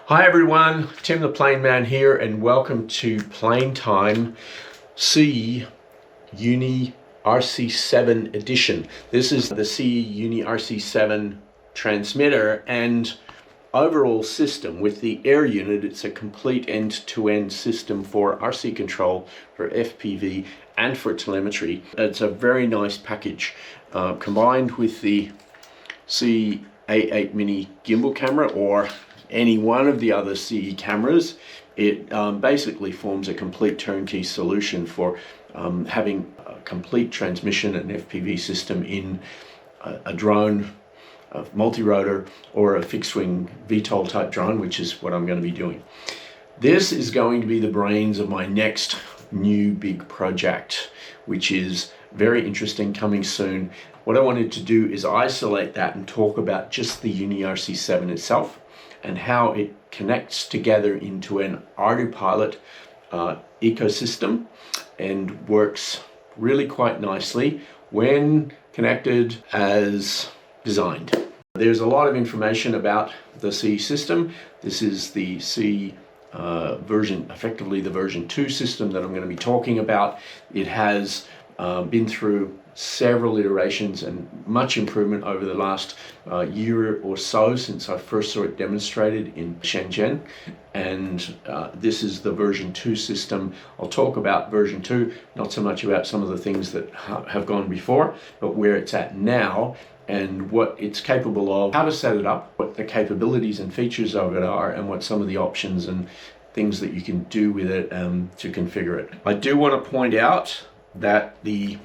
Hi everyone, Tim the Plane Man here, and welcome to Plane Time SiYi UniRC7 edition. This is the SiYi UniRC7 transmitter and overall system. With the air unit, it's a complete end-to-end system for RC control, for FPV and for telemetry. It's a very nice package combined with the SiYi A8 mini gimbal camera or any one of the other SiYi cameras. It basically forms a complete turnkey solution for having a complete transmission and FPV system in a drone, a multi-rotor, or a fixed-wing VTOL type drone, which is what I'm going to be doing. This is going to be the brains of my next new big project, which is very interesting, coming soon. What I wanted to do is isolate that and talk about just the UniRC7 itself and how it connects together into an ArduPilot ecosystem and works really quite nicely when connected as designed. There's a lot of information about the SiYi system. This is the SiYi version, effectively the version 2 system that I'm going to be talking about. It has been through several iterations and much improvement over the last year or so since I first saw it demonstrated in Shenzhen, and this is the version 2 system. I'll talk about version 2, not so much about some of the things that have gone before, but where it's at now and what it's capable of, how to set it up, what the capabilities and features of it are, and what some of the options and things that you can do with it to configure it. I do want to point out that the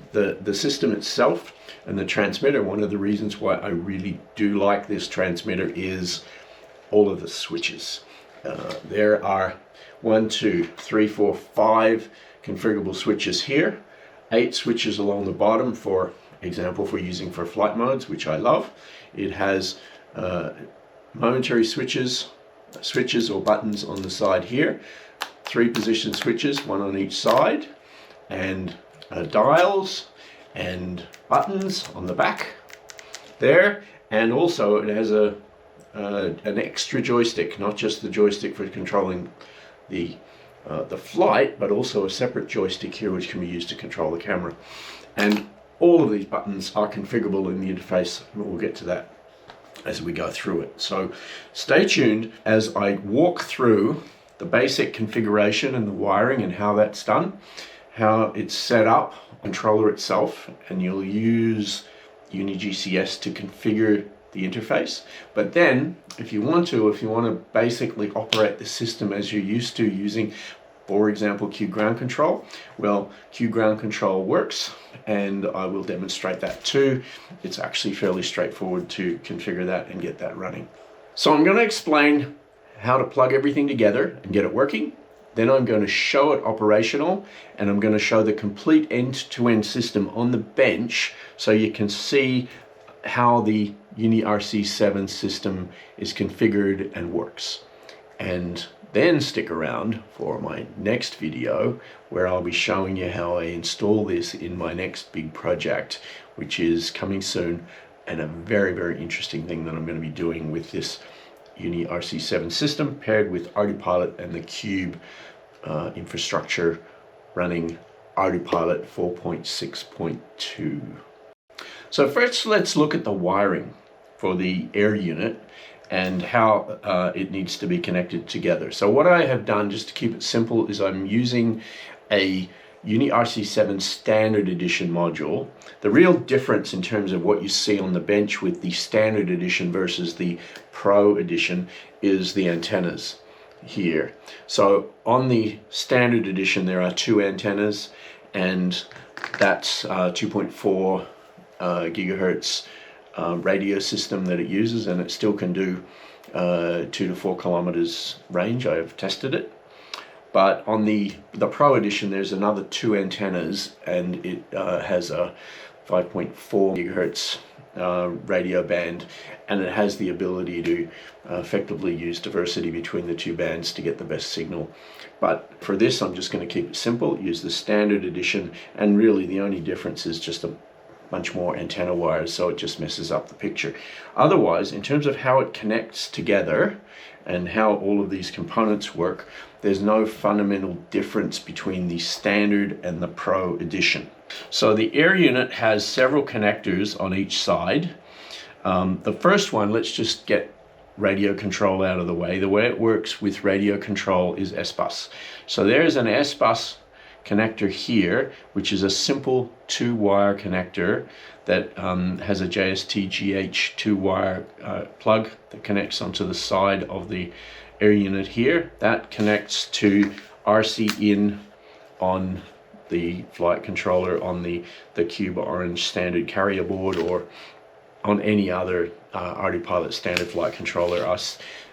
system itself and the transmitter, one of the reasons why I really do like this transmitter is all of the switches. There are 1, 2, 3, 4, 5 configurable switches here, 8 switches along the bottom, for example, for using for flight modes, which I love. It has momentary switches or buttons on the side here, 3 position switches, 1 on each side, and dials and buttons on the back there, and also it has an extra joystick, not just the joystick for controlling the flight, but also a separate joystick here which can be used to control the camera. And all of these buttons are configurable in the interface, and we'll get to that as we go through it. So stay tuned as I walk through the basic configuration and the wiring and how that's done, how it's set up, controller itself, and you'll use UniGCS to configure the interface. But then if you want to basically operate the system as you're used to using, for example, QGroundControl, well, QGroundControl works, and I will demonstrate that too. It's actually fairly straightforward to configure that and get that running. So I'm going to explain how to plug everything together and get it working. Then I'm going to show it operational, and I'm going to show the complete end-to-end system on the bench so you can see how the UniRC7 system is configured and works. And then stick around for my next video where I'll be showing you how I install this in my next big project, which is coming soon, and a very, very interesting thing that I'm going to be doing with this UniRC7 system paired with ArduPilot and the Cube infrastructure running ArduPilot 4.6.2. So first, let's look at the wiring for the air unit and how it needs to be connected together. So what I have done, just to keep it simple, is I'm using a UniRC7 standard edition module. The real difference in terms of what you see on the bench with the standard edition versus the Pro edition is the antennas here. So on the standard edition there are 2 antennas, and that's 2.4 gigahertz radio system that it uses, and it still can do 2 to 4 kilometers range. I have tested it. But on the Pro edition there's another 2 antennas, and it has a 5.4 gigahertz radio band, and it has the ability to effectively use diversity between the 2 bands to get the best signal. But for this I'm just going to keep it simple, use the standard edition, and really the only difference is just a bunch more antenna wires, so it just messes up the picture. Otherwise, in terms of how it connects together and how all of these components work, there's no fundamental difference between the standard and the Pro edition. So the air unit has several connectors on each side. The first one, let's just get radio control out of the way. The way it works with radio control is S-Bus. So there's an S-Bus connector here, which is a simple 2-wire connector that has a JST-GH 2-wire plug that connects onto the side of the air unit here. That connects to RC in on the flight controller on the Cube Orange standard carrier board, or on any other ArduPilot standard flight controller.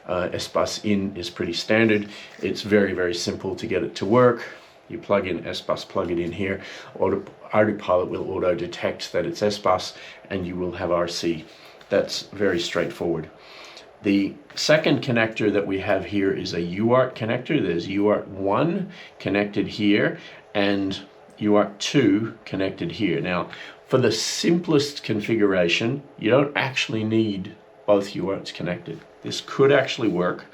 S-Bus in is pretty standard. It's very, very simple to get it to work. You plug in S-Bus, plug it in here. ArduPilot will auto detect that it's S-Bus, and you will have RC. That's very straightforward. The second connector that we have here is a UART connector. There's UART 1 connected here and UART 2 connected here. Now, for the simplest configuration, you don't actually need both UARTs connected. This could actually work,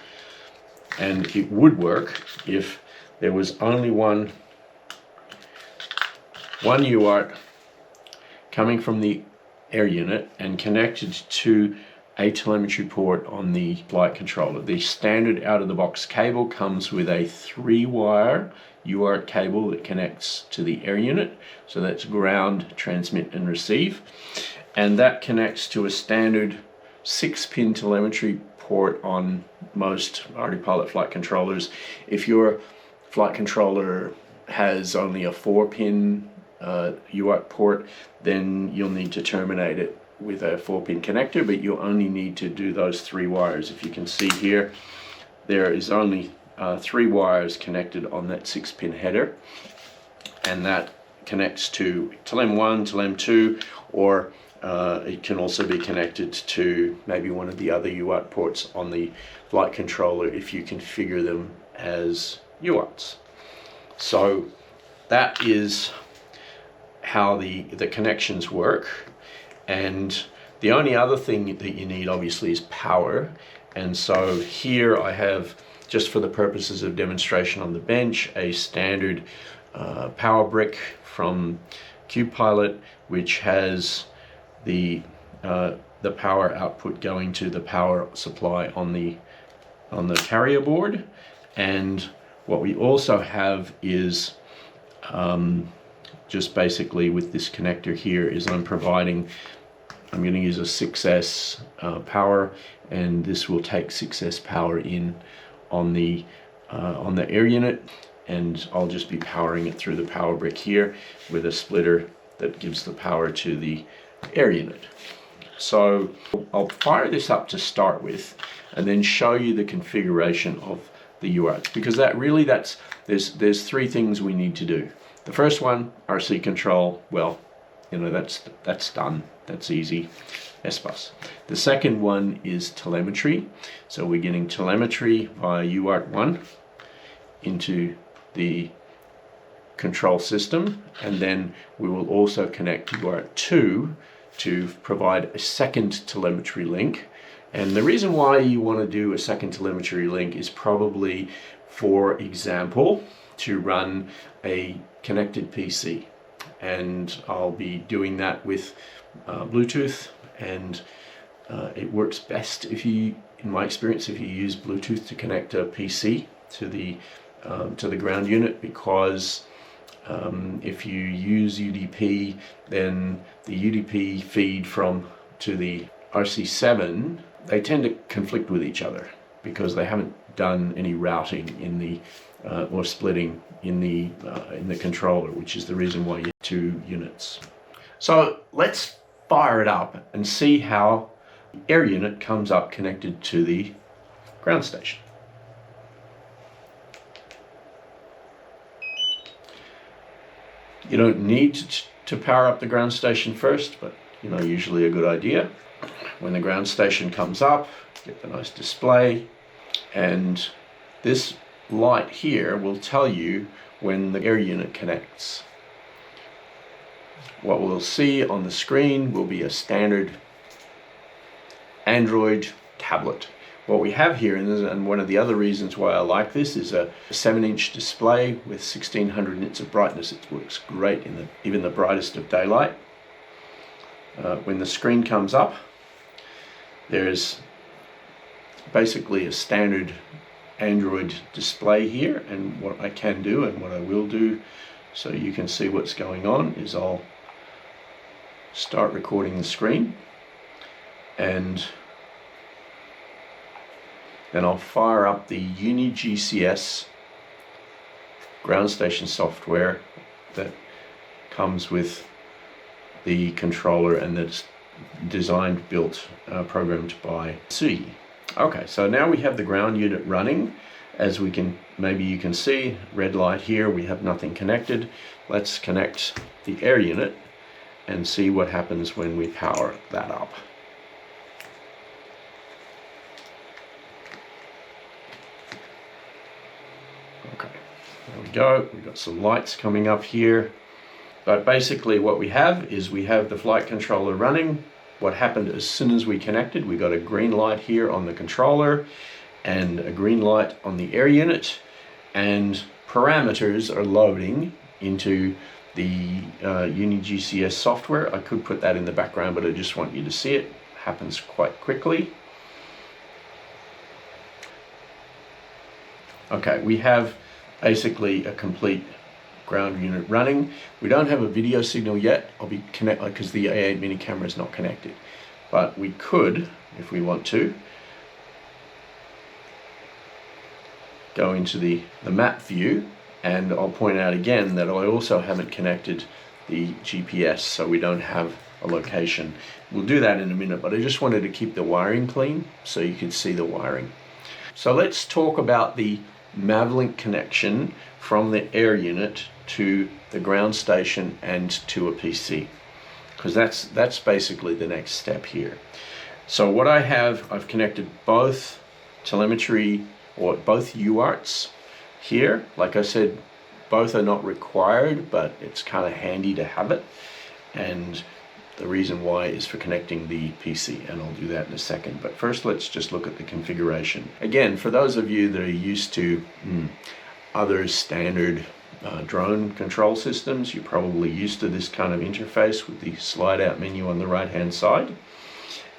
and it would work if there was only one UART coming from the air unit and connected to a telemetry port on the flight controller. The standard out-of-the-box cable comes with a 3-wire UART cable that connects to the air unit. So that's ground, transmit, and receive. And that connects to a standard 6-pin telemetry port on most ArduPilot flight controllers. If your flight controller has only a 4-pin UART port, then you'll need to terminate it with a 4-pin connector, but you only need to do those 3 wires. If you can see here, there is only 3 wires connected on that 6-pin header, and that connects to Telem1, Telem2, or it can also be connected to maybe one of the other UART ports on the flight controller if you configure them as UARTs. So that is how the connections work. And the only other thing that you need obviously is power. And so here I have, just for the purposes of demonstration on the bench, a standard power brick from QPilot, which has the power output going to the power supply on the carrier board. And what we also have is just basically with this connector here is I'm going to use a 6S power, and this will take 6S power in on the air unit, and I'll just be powering it through the power brick here with a splitter that gives the power to the air unit. So I'll fire this up to start with and then show you the configuration of the UART, because there's 3 things we need to do. The first one, RC control, well, you know, that's done. That's easy. S-Bus. The second one is telemetry. So we're getting telemetry via UART 1 into the control system, and then we will also connect UART 2 to provide a second telemetry link. And the reason why you want to do a second telemetry link is probably, for example, to run a connected PC. And I'll be doing that with Bluetooth, and it works best if you, in my experience, if you use Bluetooth to connect a PC to the ground unit, because if you use UDP, then the UDP feed to the RC7, they tend to conflict with each other because they haven't done any routing in the or splitting in the controller, which is the reason why you have 2 units. So let's fire it up and see how the air unit comes up connected to the ground station. You don't need to power up the ground station first, but you know, usually a good idea. When the ground station comes up, get the nice display, and this light here will tell you when the air unit connects. what we'll see on the screen will be a standard Android tablet. What we have here, and one of the other reasons why I like this, is a 7-inch display with 1600 nits of brightness. It works great in even the brightest of daylight. When the screen comes up, there's basically a standard Android display here, and what I can do and what I will do so you can see what's going on is I'll start recording the screen, and then I'll fire up the UniGCS ground station software that comes with the controller and that's designed, built, programmed by SiYi. Okay, so now we have the ground unit running. As maybe you can see, red light here, we have nothing connected. Let's connect the air unit and see what happens when we power that up. Okay, there we go. We've got some lights coming up here. But basically what we have is we have the flight controller running. What happened as soon as we connected, we got a green light here on the controller and a green light on the air unit, and parameters are loading into the UniGCS software. I could put that in the background, but I just want you to see it. It happens quite quickly. Okay, we have basically a complete ground unit running. We don't have a video signal yet. I'll be connected because the A8 mini camera is not connected, but we could, if we want to, go into the map view, and I'll point out again that I also haven't connected the GPS, so we don't have a location. We'll do that in a minute, but I just wanted to keep the wiring clean so you could see the wiring. So let's talk about the MAVLink connection from the air unit to the ground station and to a PC, because that's basically the next step here. So what I've connected both telemetry, or both UARTs here. Like I said, both are not required, but it's kind of handy to have it, and the reason why is for connecting the PC, and I'll do that in a second. But first, let's just look at the configuration. Again, for those of you that are used to other standard drone control systems, you're probably used to this kind of interface with the slide out menu on the right hand side.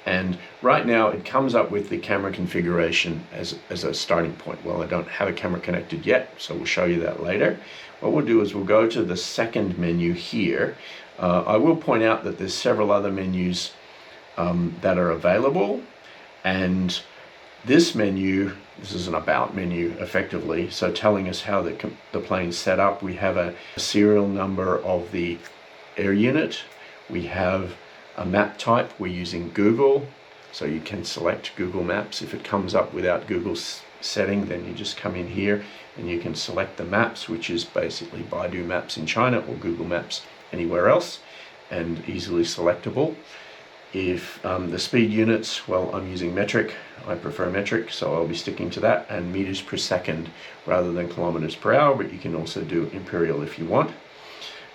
And right now it comes up with the camera configuration as a starting point. Well, I don't have a camera connected yet, so we'll show you that later. What we'll do is we'll go to the second menu here. I will point out that there's several other menus that are available, and this menu, this is an about menu effectively, so telling us how the plane's set up. We have a serial number of the air unit. We have a map type. We're using Google, so you can select Google Maps. If it comes up without Google's setting, then you just come in here and you can select the maps, which is basically Baidu Maps in China or Google Maps anywhere else, and easily selectable. If the speed units, well, I'm using metric. I prefer metric, so I'll be sticking to that, and meters per second rather than kilometers per hour, but you can also do imperial if you want.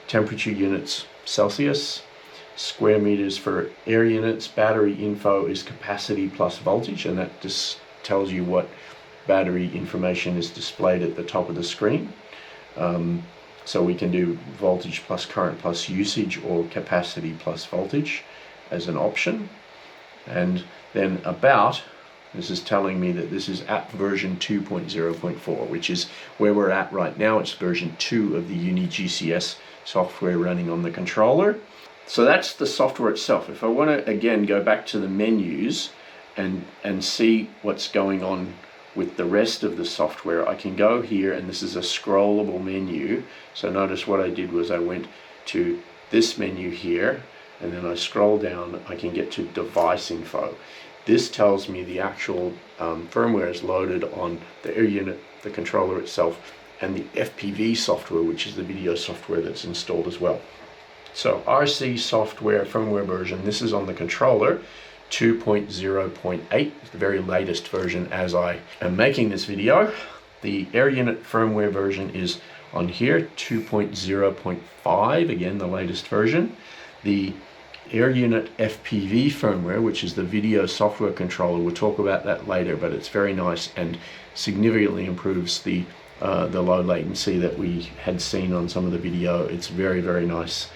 Temperature units, Celsius. Square meters for air units. Battery info is capacity plus voltage, and that just tells you what battery information is displayed at the top of the screen. So we can do voltage plus current plus usage, or capacity plus voltage as an option. And then about, this is telling me that this is app version 2.0.4, which is where we're at right now. It's version 2 of the UniGCS software running on the controller. So that's the software itself. If I want to again go back to the menus and see what's going on with the rest of the software, I can go here, and this is a scrollable menu. So notice what I did was I went to this menu here, and then I scroll down. I can get to device info. This tells me the actual firmware is loaded on the air unit, the controller itself, and the FPV software, which is the video software that's installed as well. So RC software firmware version, this is on the controller, 2.0.8, the very latest version as I am making this video. The air unit firmware version is on here, 2.0.5, again the latest version. The Air Unit FPV firmware, which is the video software controller, we'll talk about that later, but it's very nice and significantly improves the low latency that we had seen on some of the video. It's very, very nice.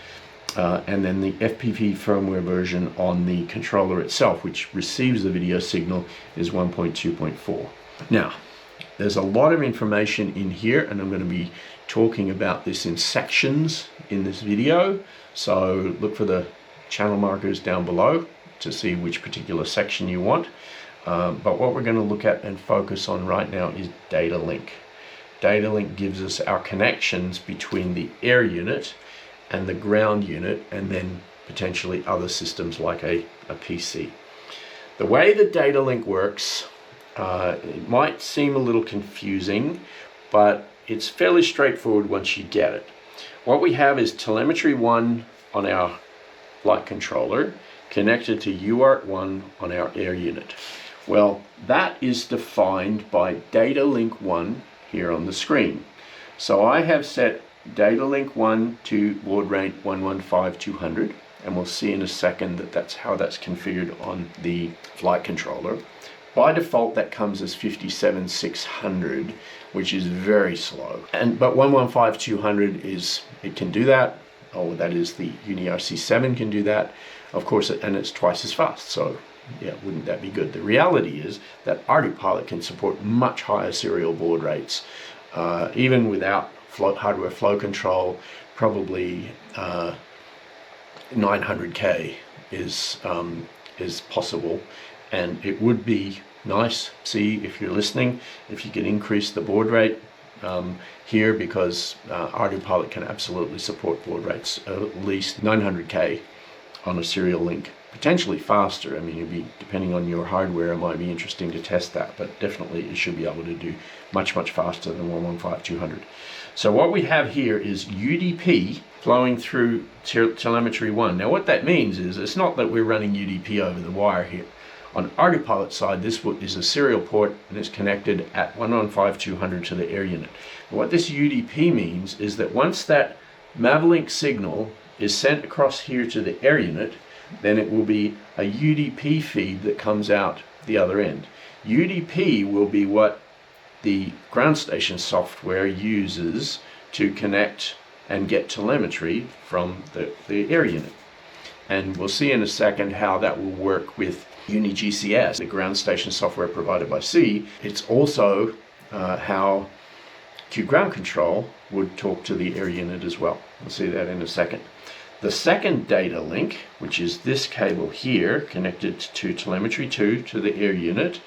And then the FPV firmware version on the controller itself, which receives the video signal, is 1.2.4. Now, there's a lot of information in here, and I'm going to be talking about this in sections in this video. So look for the channel markers down below to see which particular section you want. But what we're going to look at and focus on right now is data link. Data link gives us our connections between the air unit and the ground unit, and then potentially other systems like a PC. The way the data link works, it might seem a little confusing, but it's fairly straightforward once you get it. What we have is telemetry 1 on our flight controller connected to UART1 on our air unit. Well, that is defined by data link 1 here on the screen. So I have set data link 1 to baud rate 115,200, and we'll see in a second that that's how that's configured on the flight controller. By default, that comes as 57,600, which is very slow. But 115,200 it can do that. Oh, that is the UniRC7 can do that, of course, and it's twice as fast. So yeah, wouldn't that be good? The reality is that ArduPilot can support much higher serial baud rates, even without hardware flow control. Probably 900K is possible, and it would be nice, see, if you're listening, if you can increase the baud rate here, because ArduPilot can absolutely support baud rates at least 900K on a serial link, potentially faster. I mean, it'd be, depending on your hardware, it might be interesting to test that, but definitely it should be able to do much, much faster than 115,200. So what we have here is UDP flowing through telemetry 1. Now what that means is, it's not that we're running UDP over the wire here. On ArduPilot side, this is a serial port, and it's connected at 115,200 to the air unit. And what this UDP means is that once that MAVLink signal is sent across here to the air unit, then it will be a UDP feed that comes out the other end. UDP will be what the ground station software uses to connect and get telemetry from the air unit. And we'll see in a second how that will work with UniGCS, the ground station software provided by SiYi. It's also how QGroundControl would talk to the air unit as well. We'll see that in a second. The second data link, which is this cable here connected to telemetry 2 to the air unit,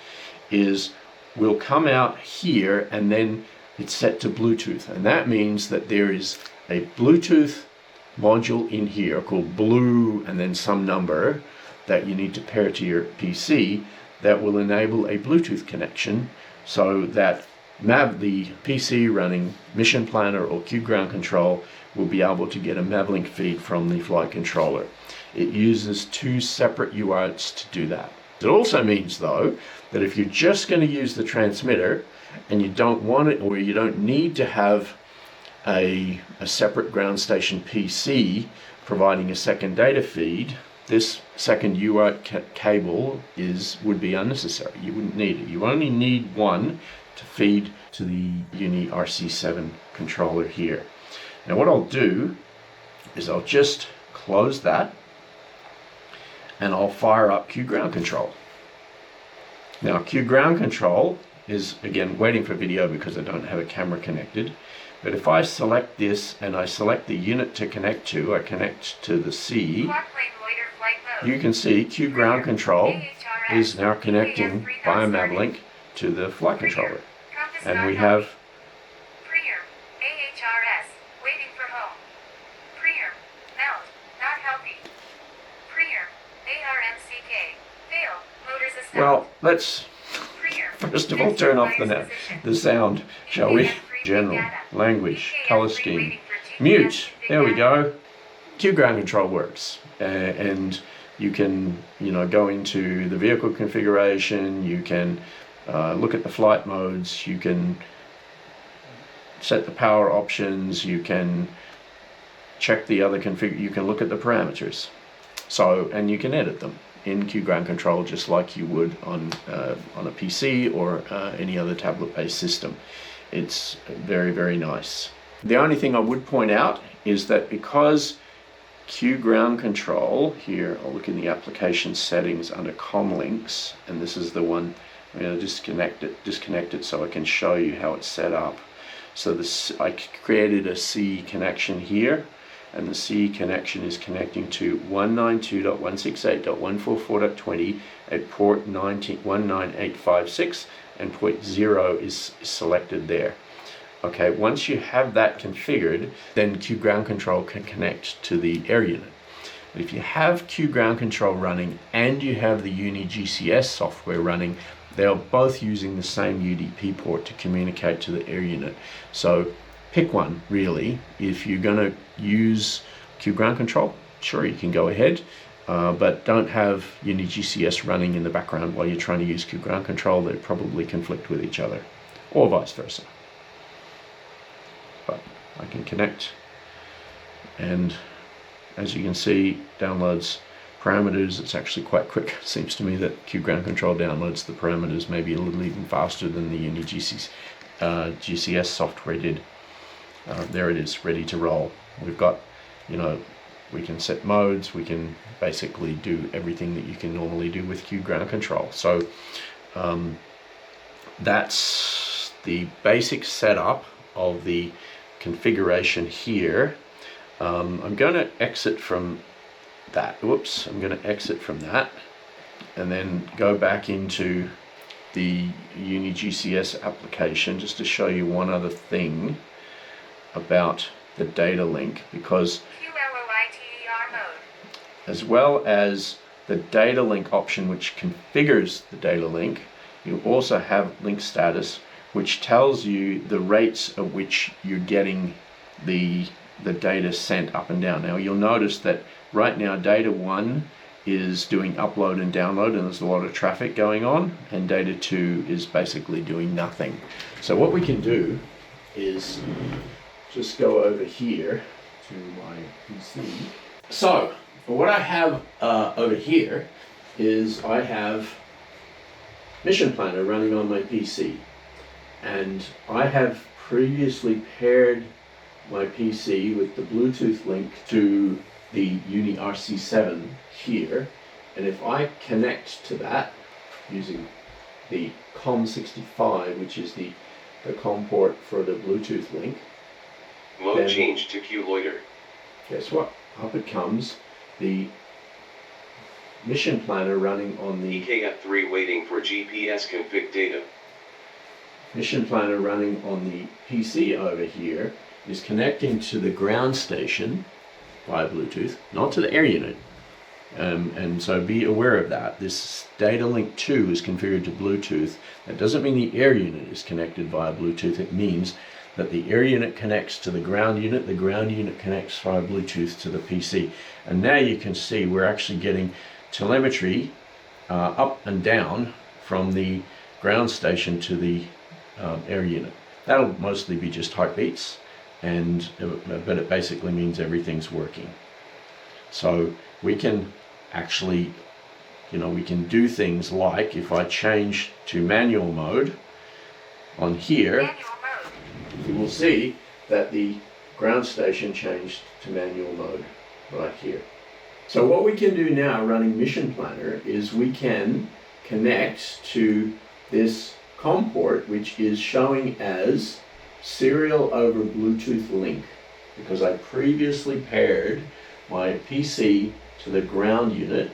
will come out here, and then it's set to Bluetooth. And that means that there is a Bluetooth module in here called Blue and then some number that you need to pair to your PC that will enable a Bluetooth connection, so that the PC running Mission Planner or QGroundControl will be able to get a MAVLink feed from the flight controller. It uses 2 separate UARTs to do that. It also means, though, that if you're just going to use the transmitter and you don't want it, or you don't need to have a separate ground station PC providing a second data feed, this second UART cable would be unnecessary. You wouldn't need it. You only need one to feed to the UniRC7 controller here. Now what I'll do is I'll just close that, and I'll fire up QGroundControl. Now QGroundControl is, again, waiting for video because I don't have a camera connected. But if I select this and I select the unit to connect to, I connect to the SiYi, you can see QGroundControl is now connecting via MAVLink to the flight controller. And we have well, let's first of all turn off the sound, shall we? General, language, color scheme, mute, there we go. QGroundControl works, and you can go into the vehicle configuration, you can look at the flight modes, you can set the power options, you can check the other config, you can look at the parameters. So, and you can edit them in QGroundControl just like you would on a PC or any other tablet-based system. It's very, very nice. The only thing I would point out is that because QGroundControl, here I'll look in the application settings under comlinks, and this is the one, I'm going to disconnect it so I can show you how it's set up. So this, I created a C connection here, and the C connection is connecting to 192.168.144.20 at port 19856, and port 0 is selected there. Okay, once you have that configured, then QGroundControl can connect to the air unit. But if you have QGroundControl running and you have the UniGCS software running, they're both using the same UDP port to communicate to the air unit. So pick one, really. If you're going to use QGroundControl, sure, you can go ahead, but don't have UniGCS running in the background while you're trying to use QGroundControl. They probably conflict with each other, or vice versa. But I can connect, and as you can see, downloads parameters. It's actually quite quick. It seems to me that QGroundControl downloads the parameters maybe a little even faster than the UniGCS software did. There it is, ready to roll. We've got, you know, we can set modes, we can basically do everything that you can normally do with QGroundControl. So that's the basic setup of the configuration here. I'm going to exit from that. Whoops, I'm going to exit from that and then go back into the UniGCS application just to show you one other thing about the data link, because as well as the data link option which configures the data link, you also have link status, which tells you the rates at which you're getting the data sent up and down. Now you'll notice that right now data 1 is doing upload and download, and there's a lot of traffic going on, and data 2 is basically doing nothing. So what we can do is just go over here to my PC. So what I have over here is I have Mission Planner running on my PC, and I have previously paired my PC with the Bluetooth link to the UniRC7 here, and if I connect to that using the COM65, which is the COM port for the Bluetooth link, mode change to Q loiter. Guess what? Up it comes the Mission Planner running on the EKF3 waiting for GPS config data. Mission Planner running on the PC over here is connecting to the ground station via Bluetooth, not to the air unit. And so be aware of that. This data link 2 is configured to Bluetooth. That doesn't mean the air unit is connected via Bluetooth. It means that the air unit connects to the ground unit connects via Bluetooth to the PC. And now you can see we're actually getting telemetry up and down from the ground station to the air unit. That'll mostly be just heartbeats, but it basically means everything's working. So we can actually, we can do things like, if I change to manual mode on here, you will see that the ground station changed to manual mode right here. So what we can do now running Mission Planner is we can connect to this COM port, which is showing as serial over Bluetooth link, because I previously paired my PC to the ground unit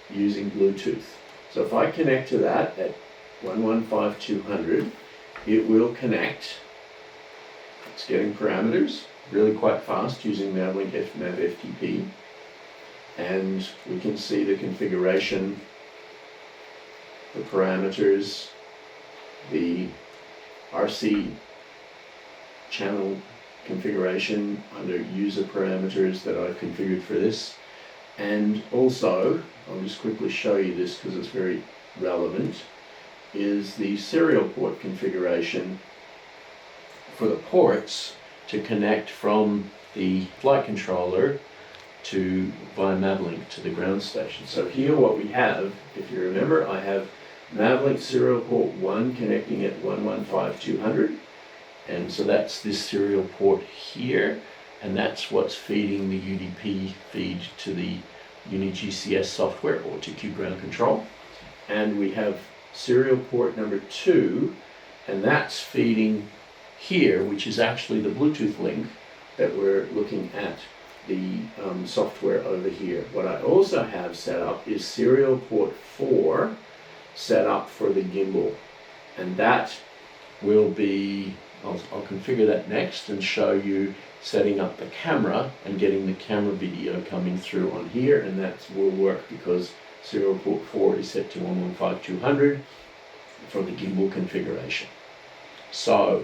using Bluetooth. So if I connect to that at 115.200, it will connect. It's getting parameters really quite fast using MAVLink MAVFTP, and we can see the configuration, the parameters, the RC channel configuration under user parameters that I've configured for this. And also, I'll just quickly show you this because it's very relevant, is the serial port configuration for the ports to connect from the flight controller to via MAVLink to the ground station. So here what we have, if you remember, I have MAVLink serial port 1 connecting at 115.200, and so that's this serial port here, and that's what's feeding the UDP feed to the UniGCS software or to QGroundControl. And we have serial port number 2, and that's feeding here, which is actually the Bluetooth link that we're looking at, the software over here. What I also have set up is serial port 4 set up for the gimbal, and that will be, I'll configure that next and show you setting up the camera and getting the camera video coming through on here, and that will work because serial port 4 is set to 115.200 for the gimbal configuration. So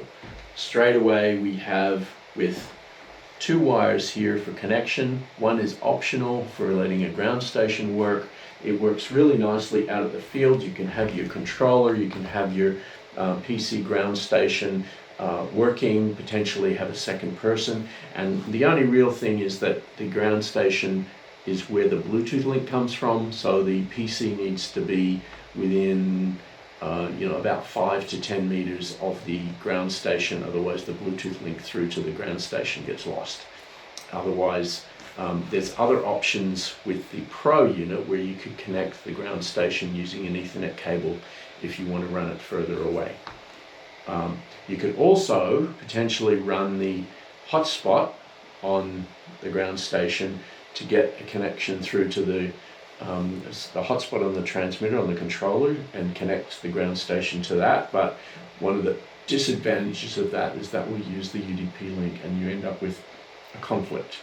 straight away we have with 2 wires here for connection. One is optional for letting a ground station work. It works really nicely out of the field. You can have your controller, you can have your PC ground station working, potentially have a second person. And the only real thing is that the ground station is where the Bluetooth link comes from. So the PC needs to be within about 5 to 10 meters of the ground station, otherwise the Bluetooth link through to the ground station gets lost. Otherwise, there's other options with the Pro unit where you could connect the ground station using an Ethernet cable if you want to run it further away. You could also potentially run the hotspot on the ground station to get a connection through to the hotspot on the transmitter on the controller and connect the ground station to that. But one of the disadvantages of that is that we use the UDP link and you end up with a conflict.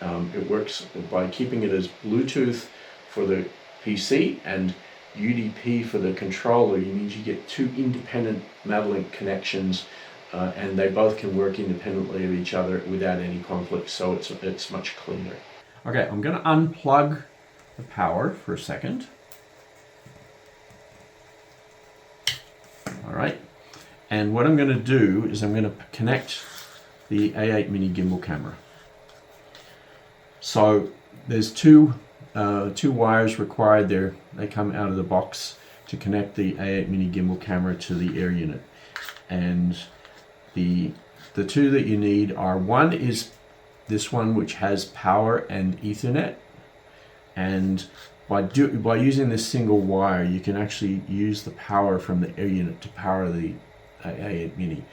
It works by keeping it as Bluetooth for the PC and UDP for the controller. You means you get 2 independent MAVLink connections, and they both can work independently of each other without any conflict, so it's much cleaner. Okay, I'm going to unplug the power for a second. All right, and what I'm going to do is I'm going to connect the A8 mini gimbal camera. So there's two wires required there. They come out of the box to connect the A8 mini gimbal camera to the air unit. And the 2 that you need are, one is this one which has power and Ethernet, and by using this single wire you can actually use the power from the air unit to power the A8 mini.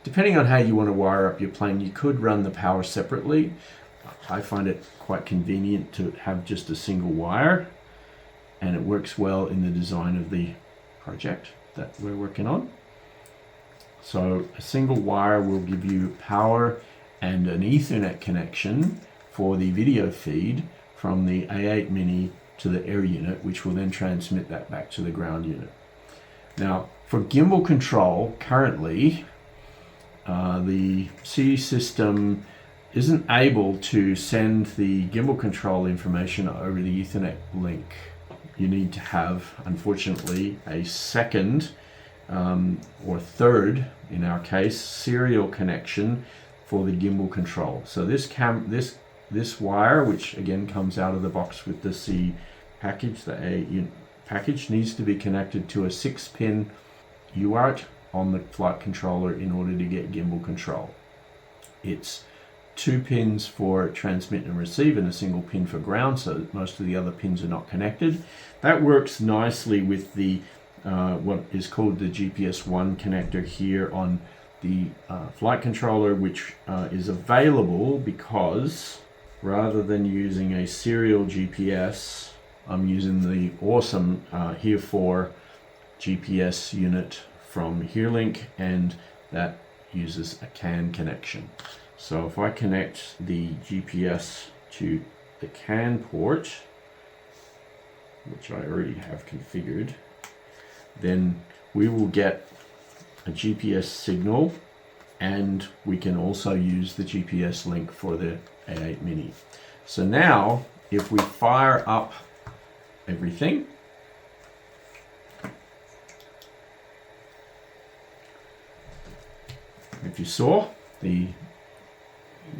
Depending on how you want to wire up your plane, you could run the power separately. I find it quite convenient to have just a single wire, and it works well in the design of the project that we're working on. So a single wire will give you power and an Ethernet connection for the video feed from the A8 mini to the air unit, which will then transmit that back to the ground unit. Now for gimbal control, currently the SiYi system isn't able to send the gimbal control information over the Ethernet link. You need to have, unfortunately, a second or third, in our case, serial connection for the gimbal control. So this wire, which again comes out of the box with the SiYi package, the A package, needs to be connected to a 6-pin UART on the flight controller in order to get gimbal control. It's 2 pins for transmit and receive and a single pin for ground, so most of the other pins are not connected. That works nicely with the what is called the GPS 1 connector here on the flight controller, which is available because rather than using a serial GPS, I'm using the awesome Here4 GPS unit from HereLink, and that uses a CAN connection. So if I connect the GPS to the CAN port, which I already have configured, then we will get a GPS signal, and we can also use the GPS link for the A8 mini. So now if we fire up everything, if you saw, the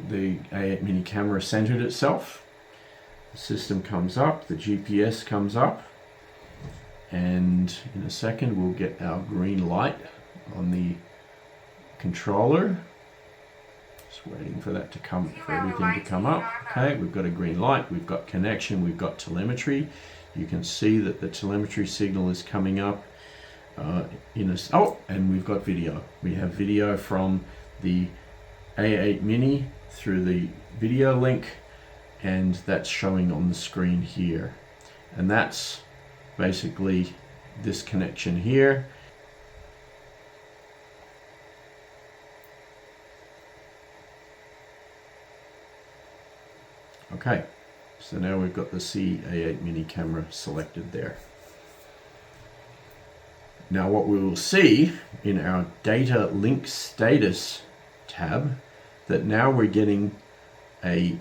A8 mini camera centered itself. The system comes up, the GPS comes up, and in a second we'll get our green light on the controller. Just waiting for that to come, for everything to come up. Okay, we've got a green light, we've got connection, we've got telemetry. You can see that the telemetry signal is coming up and we've got video. We have video from the A8 mini through the video link, and that's showing on the screen here. And that's basically this connection here. Okay, so now we've got the SiYi A8 mini camera selected there. Now what we will see in our data link status tab, that now we're getting a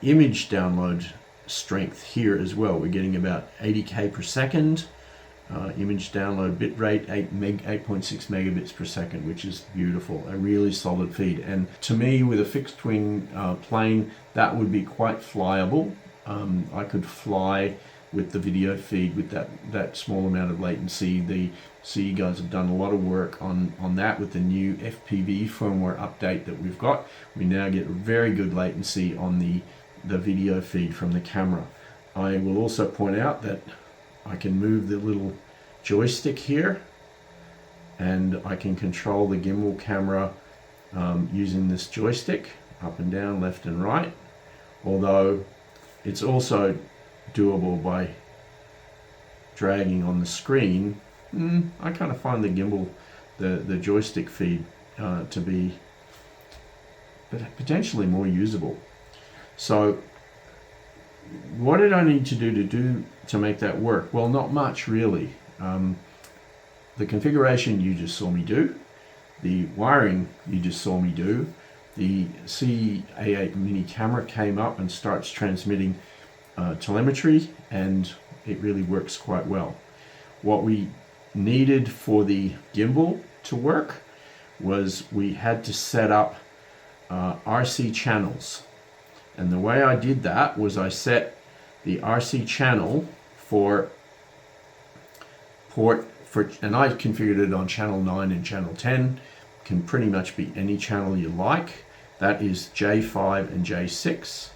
image download strength here as well. We're getting about 80k per second image download bit rate, 8.6 megabits per second, which is beautiful, a really solid feed. And to me, with a fixed wing plane, that would be quite flyable. I could fly with the video feed with that small amount of latency. The SiYi guys have done a lot of work on that with the new FPV firmware update that we've got. We now get very good latency on the video feed from the camera. I will also point out that I can move the little joystick here, and I can control the gimbal camera using this joystick, up and down, left and right, although it's also doable by dragging on the screen. I kind of find the gimbal, the joystick feed to be potentially more usable. So what did I need to do to make that work? Well, not much really. The configuration you just saw me do, the wiring you just saw me do, the SiYi A8 mini camera came up and starts transmitting telemetry, and it really works quite well. What we needed for the gimbal to work was we had to set up RC channels, and the way I did that was I set the RC channel for and I configured it on channel 9 and channel 10. Can pretty much be any channel you like. That is J5 and J6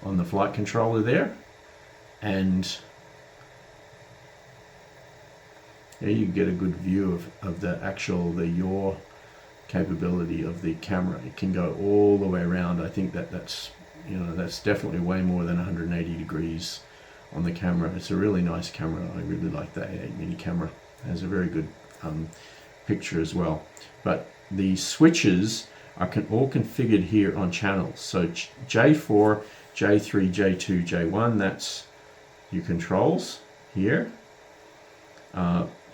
on the flight controller there, and there you get a good view of the yaw capability of the camera. It can go all the way around. I think that's definitely way more than 180 degrees on the camera. It's a really nice camera. I really like the A8 mini camera. It has a very good picture as well. But the switches are all configured here on channels. So J4, J3, J2, J1, that's your controls here.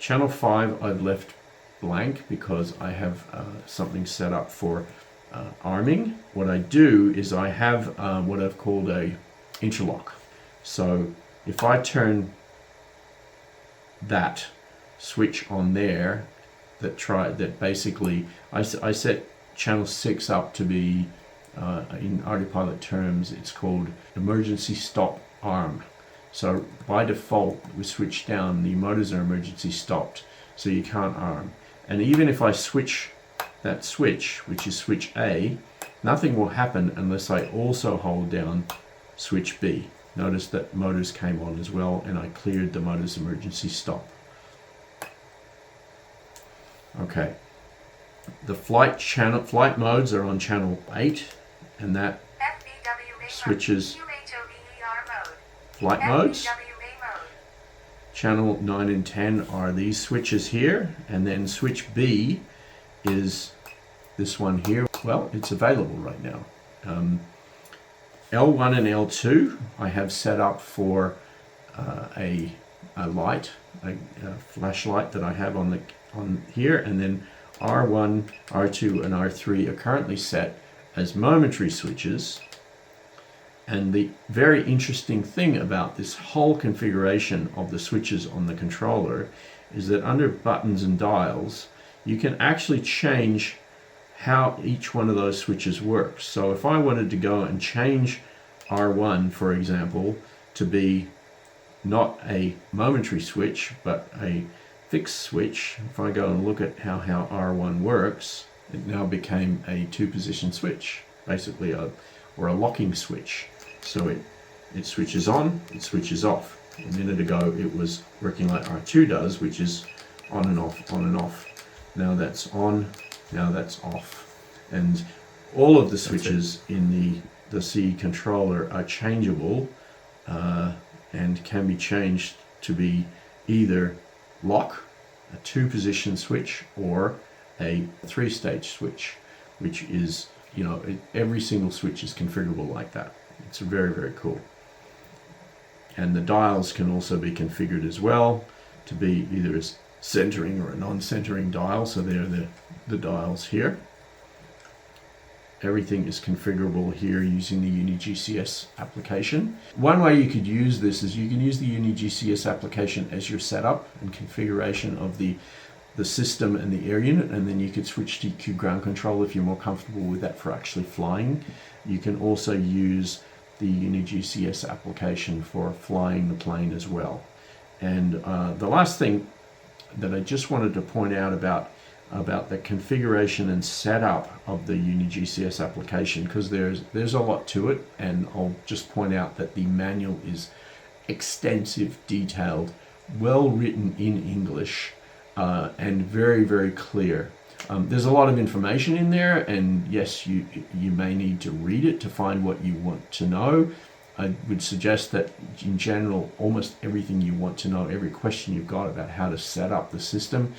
Channel 5 I've left blank because I have something set up for arming. What I do is I have what I've called a interlock. So if I turn that switch on there, that basically I set channel 6 up to be in ArduPilot terms, it's called emergency stop arm. So by default, we switch down, the motors are emergency stopped, so you can't arm. And even if I switch that switch, which is switch A, nothing will happen unless I also hold down switch B. Notice that motors came on as well, and I cleared the motors emergency stop. Okay, the flight modes are on channel 8, and that switches flight modes. Channel 9 and 10 are these switches here, and then switch B is this one here. Well, it's available right now. L1 and L2 I have set up for a light, a flashlight that I have on here, and then R1, R2 and R3 are currently set as momentary switches. And the very interesting thing about this whole configuration of the switches on the controller is that under buttons and dials, you can actually change how each one of those switches works. So if I wanted to go and change R1, for example, to be not a momentary switch, but a fixed switch, if I go and look at how R1 works, it now became a two-position switch, basically a locking switch. So it switches on, it switches off. A minute ago it was working like R2 does, which is on and off, on and off. Now that's on, now that's off. And all of the switches in the SiYi controller are changeable and can be changed to be either lock, a two-position switch, or a three-stage switch, which is, you know, every single switch is configurable like that. It's very, very cool. And the dials can also be configured as well to be either a centering or a non-centering dial. So they're the dials here. Everything is configurable here using the UniGCS application. One way you could use this is you can use the UniGCS application as your setup and configuration of the system and the air unit, and then you could switch to QGroundControl if you're more comfortable with that for actually flying. You can also use the UniGCS application for flying the plane as well. And the last thing that I just wanted to point out about the configuration and setup of the UniGCS application, because there's a lot to it, and I'll just point out that the manual is extensive, detailed, well written in English, and very, very clear. There's a lot of information in there, and yes, you may need to read it to find what you want to know. I would suggest that in general, almost everything you want to know, every question you've got about how to set up the system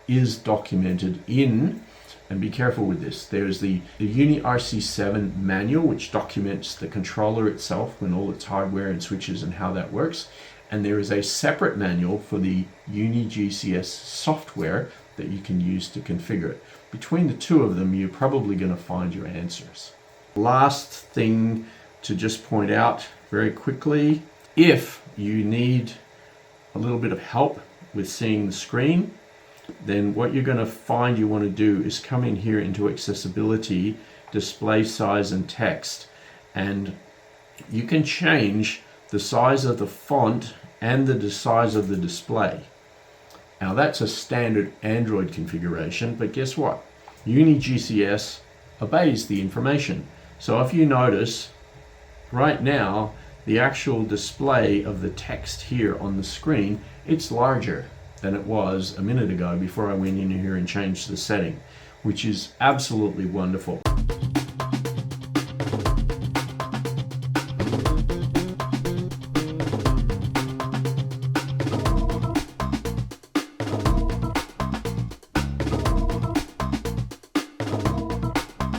is documented in, and be careful with this, there's the UniRC7 manual, which documents the controller itself and all its hardware and switches and how that works. And there is a separate manual for the UniGCS software that you can use to configure it. Between the two of them, you're probably going to find your answers. Last thing to just point out very quickly, if you need a little bit of help with seeing the screen, then what you're going to find you want to do is come in here into accessibility, display size and text, and you can change the size of the font and the size of the display. Now that's a standard Android configuration, but guess what? UniGCS obeys the information. So if you notice right now, the actual display of the text here on the screen, it's larger than it was a minute ago before I went in here and changed the setting, which is absolutely wonderful.